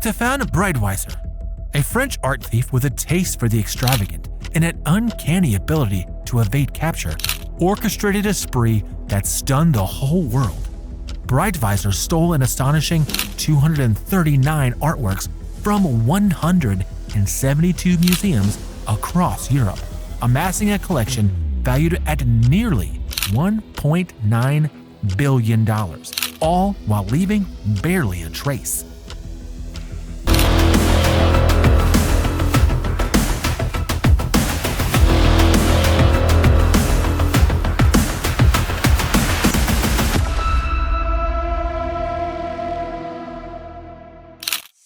Stéphane Breitwieser, a French art thief with a taste for the extravagant and an uncanny ability to evade capture, orchestrated a spree that stunned the whole world. Breitwieser stole an astonishing 239 artworks from 172 museums across Europe, amassing a collection valued at nearly $1.9 billion, all while leaving barely a trace.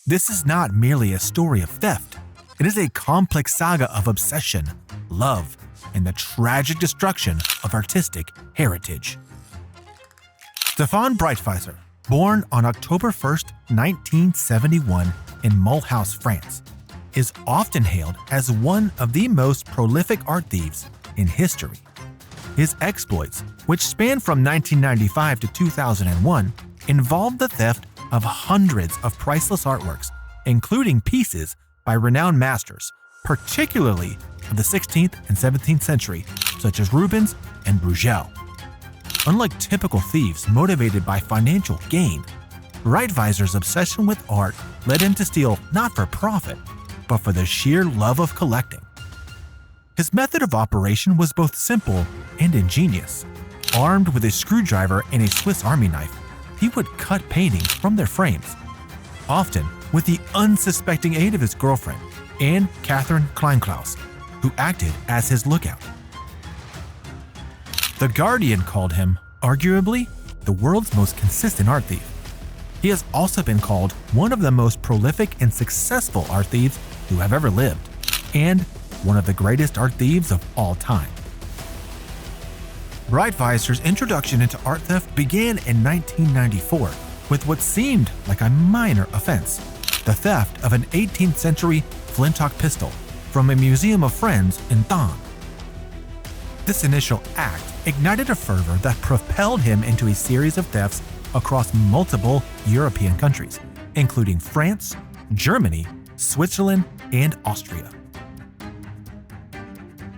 This is not merely a story of theft. It is a complex saga of obsession, love, and the tragic destruction of artistic heritage. Stéphane Breitwieser, born on October 1, 1971 in Mulhouse, France, is often hailed as one of the most prolific art thieves in history. His exploits, which span from 1995 to 2001, involved the theft of hundreds of priceless artworks, including pieces by renowned masters, particularly of the 16th and 17th century, such as Rubens and Bruegel. Unlike typical thieves motivated by financial gain, Breitwieser's obsession with art led him to steal not for profit, but for the sheer love of collecting. His method of operation was both simple and ingenious. Armed with a screwdriver and a Swiss Army knife, he would cut paintings from their frames, often with the unsuspecting aid of his girlfriend, Anne Catherine Kleinklaus, who acted as his lookout. The Guardian called him, arguably, the world's most consistent art thief. He has also been called one of the most prolific and successful art thieves who have ever lived, and one of the greatest art thieves of all time. Breitwieser's introduction into art theft began in 1994 with what seemed like a minor offense, the theft of an 18th century flintlock pistol from a museum of friends in Thann. This initial act ignited a fervor that propelled him into a series of thefts across multiple European countries, including France, Germany, Switzerland, and Austria.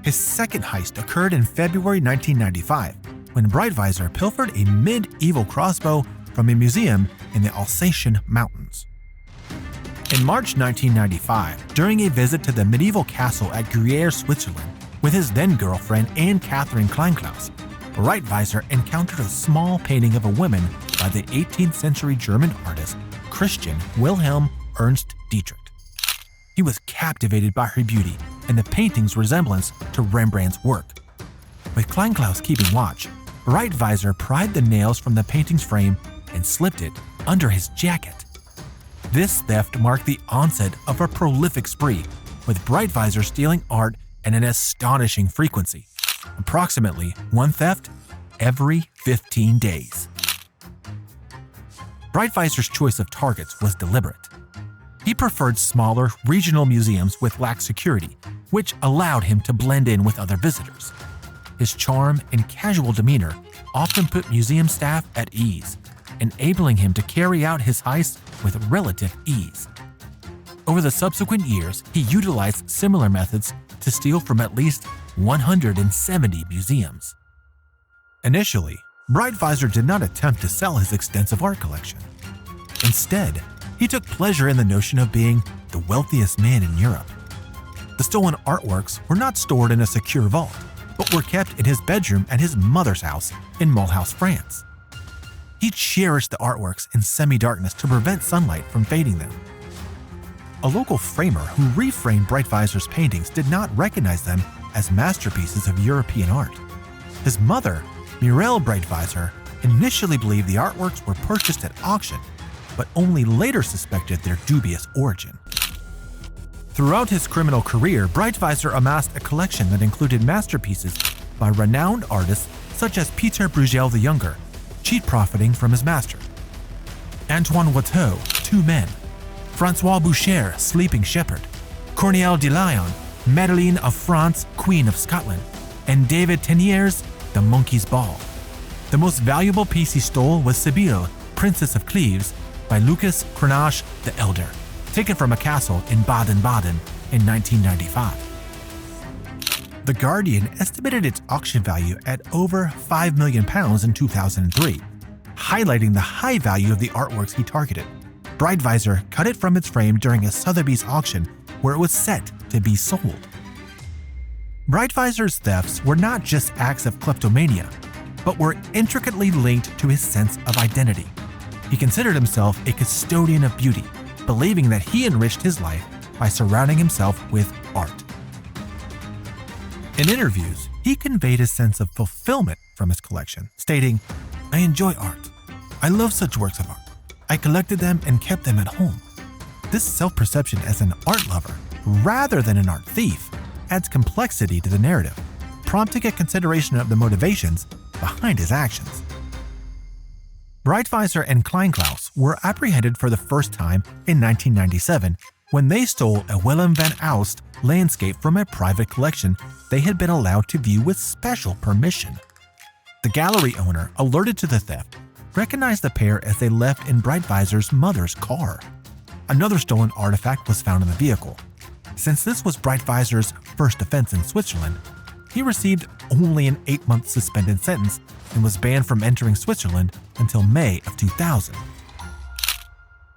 His second heist occurred in February 1995, when Breitwieser pilfered a medieval crossbow from a museum in the Alsatian mountains. In March 1995, during a visit to the medieval castle at Gruyere, Switzerland, with his then-girlfriend Anne Catherine Kleinklaus, Breitwieser encountered a small painting of a woman by the 18th century German artist Christian Wilhelm Ernst Dietrich. He was captivated by her beauty and the painting's resemblance to Rembrandt's work. With Kleinklaus keeping watch, Breitwieser pried the nails from the painting's frame and slipped it under his jacket. This theft marked the onset of a prolific spree, with Breitwieser stealing art at an astonishing frequency, approximately one theft every 15 days. Breitwieser's choice of targets was deliberate. He preferred smaller, regional museums with lax security, which allowed him to blend in with other visitors. His charm and casual demeanor often put museum staff at ease, enabling him to carry out his heists with relative ease. Over the subsequent years, he utilized similar methods to steal from at least 170 museums. Initially, Breitwieser did not attempt to sell his extensive art collection. Instead, he took pleasure in the notion of being the wealthiest man in Europe. The stolen artworks were not stored in a secure vault, but were kept in his bedroom at his mother's house in Mulhouse, France. He cherished the artworks in semi-darkness to prevent sunlight from fading them. A local framer who reframed Breitwieser's paintings did not recognize them as masterpieces of European art. His mother, Mireille Breitwieser, initially believed the artworks were purchased at auction, but only later suspected their dubious origin. Throughout his criminal career, Breitwieser amassed a collection that included masterpieces by renowned artists such as Peter Bruegel the Younger, cheat profiting from his master, Antoine Watteau, Two Men, François Boucher, Sleeping Shepherd, Corneille de Lion, Madeleine of France, Queen of Scotland, and David Teniers, The Monkey's Ball. The most valuable piece he stole was Sibylle, Princess of Cleves, by Lucas Cranach the Elder, taken from a castle in Baden-Baden in 1995. The Guardian estimated its auction value at over £5 million in 2003, highlighting the high value of the artworks he targeted. Breitwieser cut it from its frame during a Sotheby's auction where it was set to be sold. Breitwieser's thefts were not just acts of kleptomania, but were intricately linked to his sense of identity. He considered himself a custodian of beauty, believing that he enriched his life by surrounding himself with art. In interviews, he conveyed his sense of fulfillment from his collection, stating, "I enjoy art. I love such works of art. I collected them and kept them at home." This self-perception as an art lover, rather than an art thief, adds complexity to the narrative, prompting a consideration of the motivations behind his actions. Breitwieser and Kleinklaus were apprehended for the first time in 1997 when they stole a Willem van Aust landscape from a private collection they had been allowed to view with special permission. The gallery owner, alerted to the theft, recognized the pair as they left in Breitwieser's mother's car. Another stolen artifact was found in the vehicle. Since this was Breitwieser's first offense in Switzerland, he received only an 8-month suspended sentence and was banned from entering Switzerland until May of 2000.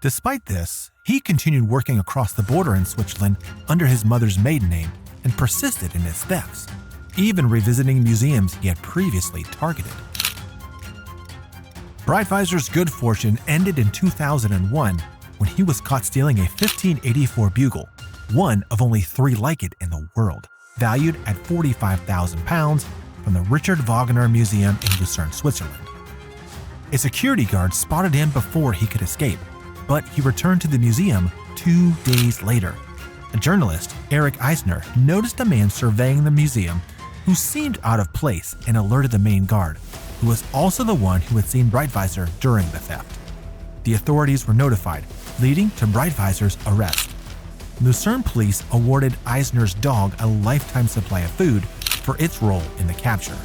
Despite this, he continued working across the border in Switzerland under his mother's maiden name and persisted in his thefts, even revisiting museums he had previously targeted. Breitwieser's good fortune ended in 2001 when he was caught stealing a 1584 bugle, one of only 3 like it in the world, valued at £45,000 from the Richard Wagner Museum in Lucerne, Switzerland. A security guard spotted him before he could escape, but he returned to the museum 2 days later. A journalist, Eric Eisner, noticed a man surveying the museum who seemed out of place and alerted the main guard, who was also the one who had seen Breitwieser during the theft. The authorities were notified, leading to Breitwieser's arrest. Lucerne police awarded Eisner's dog a lifetime supply of food for its role in the capture.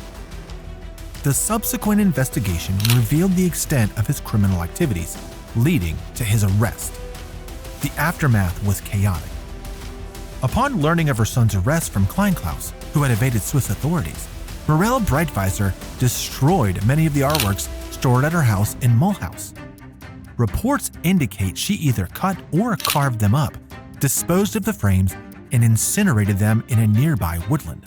The subsequent investigation revealed the extent of his criminal activities, leading to his arrest. The aftermath was chaotic. Upon learning of her son's arrest from Kleinklaus, who had evaded Swiss authorities, Mirella Breitwieser destroyed many of the artworks stored at her house in Mulhouse. Reports indicate she either cut or carved them up, disposed of the frames, and incinerated them in a nearby woodland.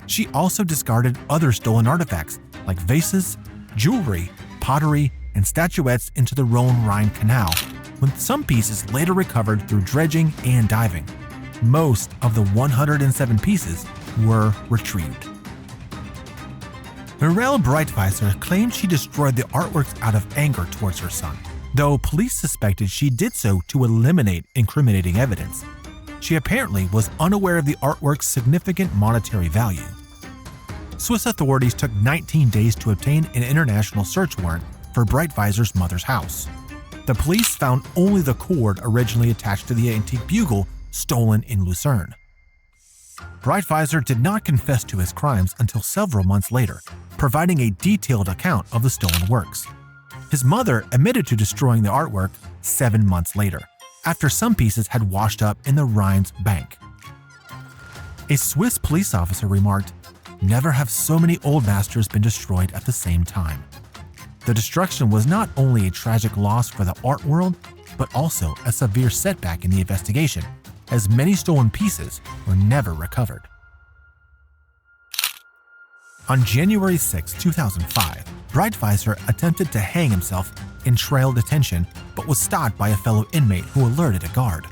She also discarded other stolen artifacts like vases, jewelry, pottery, and statuettes into the Rhone-Rhine Canal, with some pieces later recovered through dredging and diving. Most of the 107 pieces were retrieved. Mirella Breitwieser claimed she destroyed the artworks out of anger towards her son, though police suspected she did so to eliminate incriminating evidence. She apparently was unaware of the artwork's significant monetary value. Swiss authorities took 19 days to obtain an international search warrant for Breitwieser's mother's house. The police found only the cord originally attached to the antique bugle stolen in Lucerne. Breitwieser did not confess to his crimes until several months later, providing a detailed account of the stolen works. His mother admitted to destroying the artwork 7 months later, after some pieces had washed up in the Rhine's bank. A Swiss police officer remarked, "Never have so many old masters been destroyed at the same time." The destruction was not only a tragic loss for the art world, but also a severe setback in the investigation, as many stolen pieces were never recovered. On January 6, 2005, Breitwieser attempted to hang himself in trail detention but was stopped by a fellow inmate who alerted a guard.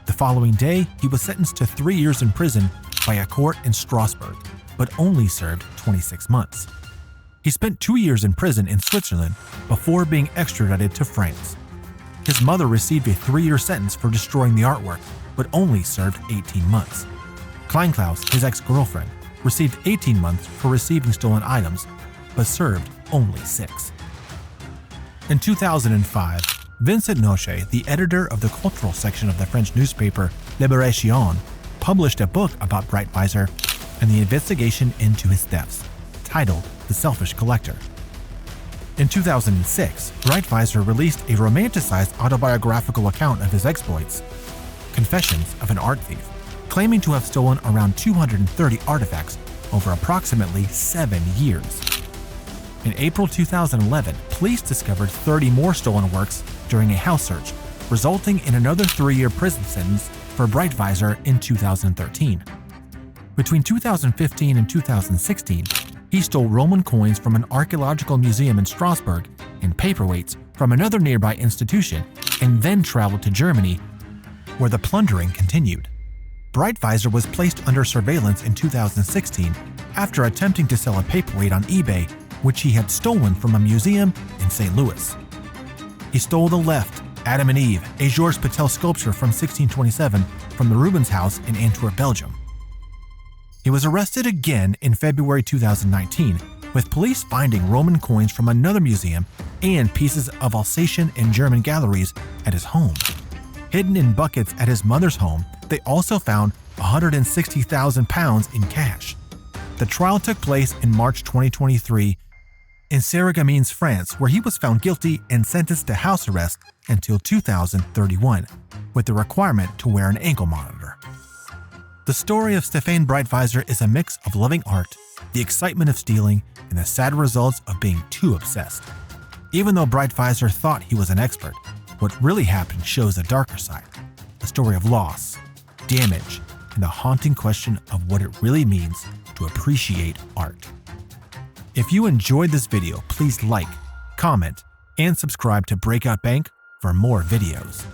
The following day, he was sentenced to 3 years in prison by a court in Strasbourg, but only served 26 months. He spent 2 years in prison in Switzerland before being extradited to France. His mother received a 3-year sentence for destroying the artwork, but only served 18 months. Kleinklaus, his ex-girlfriend, received 18 months for receiving stolen items, but served only 6. In 2005, Vincent Noche, the editor of the cultural section of the French newspaper Libération, published a book about Breitwieser and the investigation into his thefts, titled The Selfish Collector. In 2006, Breitwieser released a romanticized autobiographical account of his exploits, Confessions of an Art Thief, claiming to have stolen around 230 artifacts over approximately 7 years. In April 2011, police discovered 30 more stolen works during a house search, resulting in another 3-year prison sentence for Breitwieser in 2013. Between 2015 and 2016, he stole Roman coins from an archaeological museum in Strasbourg and paperweights from another nearby institution, and then traveled to Germany, where the plundering continued. Breitwieser was placed under surveillance in 2016 after attempting to sell a paperweight on eBay, which he had stolen from a museum in St. Louis. He stole the left Adam and Eve, a Georges Patel sculpture from 1627 from the Rubens house in Antwerp, Belgium. He was arrested again in February 2019, with police finding Roman coins from another museum and pieces of Alsatian and German galleries at his home. Hidden in buckets at his mother's home, they also found 160,000 pounds in cash. The trial took place in March 2023 in Sarreguemines, France, where he was found guilty and sentenced to house arrest until 2031, with the requirement to wear an ankle monitor. The story of Stéphane Breitwieser is a mix of loving art, the excitement of stealing, and the sad results of being too obsessed. Even though Breitwieser thought he was an expert, what really happened shows a darker side, a story of loss, damage, and the haunting question of what it really means to appreciate art. If you enjoyed this video, please like, comment, and subscribe to Breakout Bank for more videos.